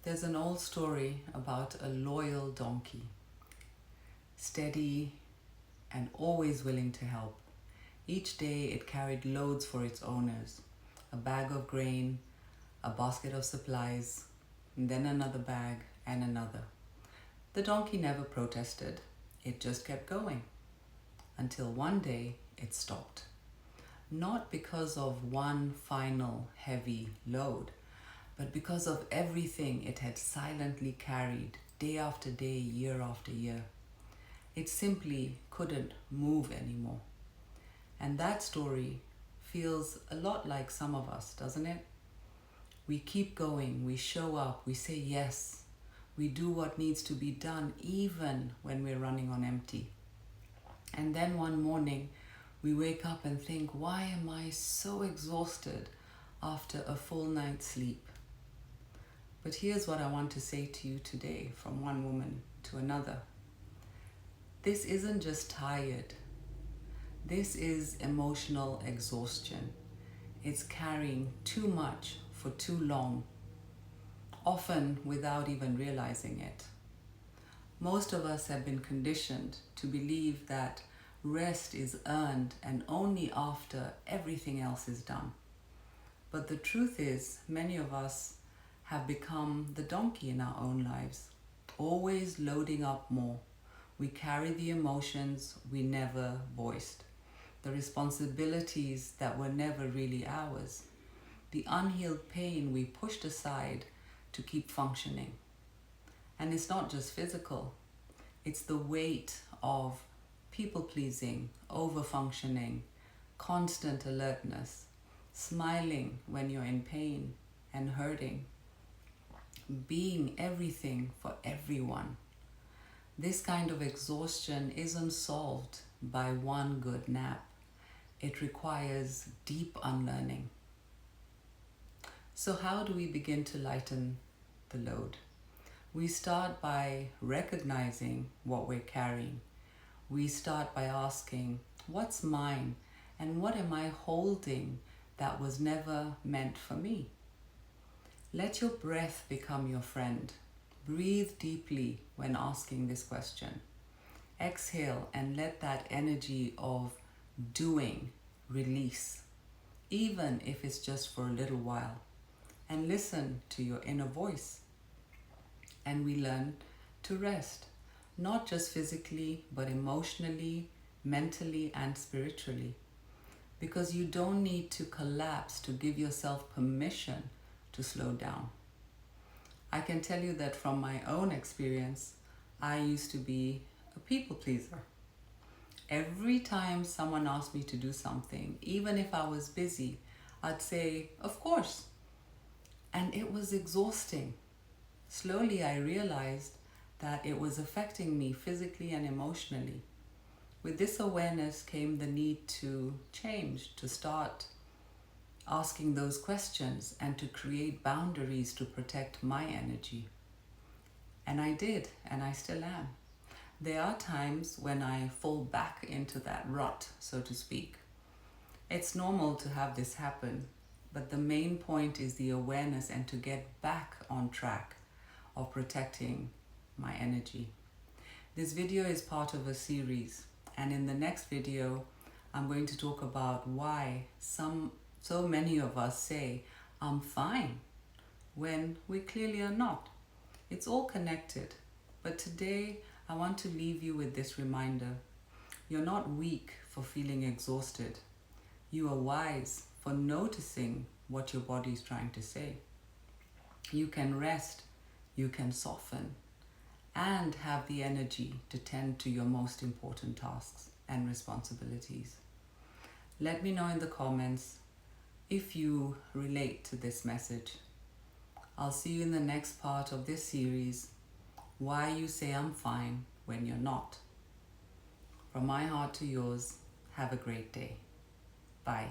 There's an old story about a loyal donkey, steady and always willing to help. Each day it carried loads for its owners, a bag of grain, a basket of supplies, and then another bag and another. The donkey never protested, it just kept going until one day it stopped. Not because of one final heavy load, but because of everything it had silently carried day after day, year after year. It simply couldn't move anymore. And that story feels a lot like some of us, doesn't it? We keep going, we show up, we say yes, we do what needs to be done even when we're running on empty. And then one morning, we wake up and think, why am I so exhausted after a full night's sleep? But here's what I want to say to you today from one woman to another. This isn't just tired. This is emotional exhaustion. It's carrying too much for too long, often without even realizing it. Most of us have been conditioned to believe that rest is earned and only after everything else is done. But the truth is, many of us have become the donkey in our own lives, always loading up more. We carry the emotions we never voiced, the responsibilities that were never really ours, the unhealed pain we pushed aside to keep functioning. And it's not just physical, it's the weight of people-pleasing, over-functioning, constant alertness, smiling when you're in pain and hurting, being everything for everyone. This kind of exhaustion isn't solved by one good nap. It requires deep unlearning. So how do we begin to lighten the load? We start by recognizing what we're carrying. We start by asking, what's mine and what am I holding that was never meant for me? Let your breath become your friend. Breathe deeply when asking this question. Exhale and let that energy of doing release, even if it's just for a little while. And listen to your inner voice. And we learn to rest, not just physically, but emotionally, mentally, and spiritually. Because you don't need to collapse to give yourself permission to slow down. I can tell you that from my own experience, I used to be a people pleaser. Every time someone asked me to do something, even if I was busy, I'd say, of course. And it was exhausting. Slowly I realized that it was affecting me physically and emotionally. With this awareness came the need to change, to start asking those questions and to create boundaries to protect my energy. And I did, and I still am. There are times when I fall back into that rut, so to speak. It's normal to have this happen, but the main point is the awareness and to get back on track of protecting my energy. This video is part of a series, and in the next video, I'm going to talk about why so many of us say, I'm fine, when we clearly are not. It's all connected, but today I want to leave you with this reminder. You're not weak for feeling exhausted. You are wise for noticing what your body is trying to say. You can rest, you can soften, and have the energy to tend to your most important tasks and responsibilities. Let me know in the comments if you relate to this message. I'll see you in the next part of this series, Why You Say I'm Fine When You're Not. From my heart to yours, have a great day. Bye.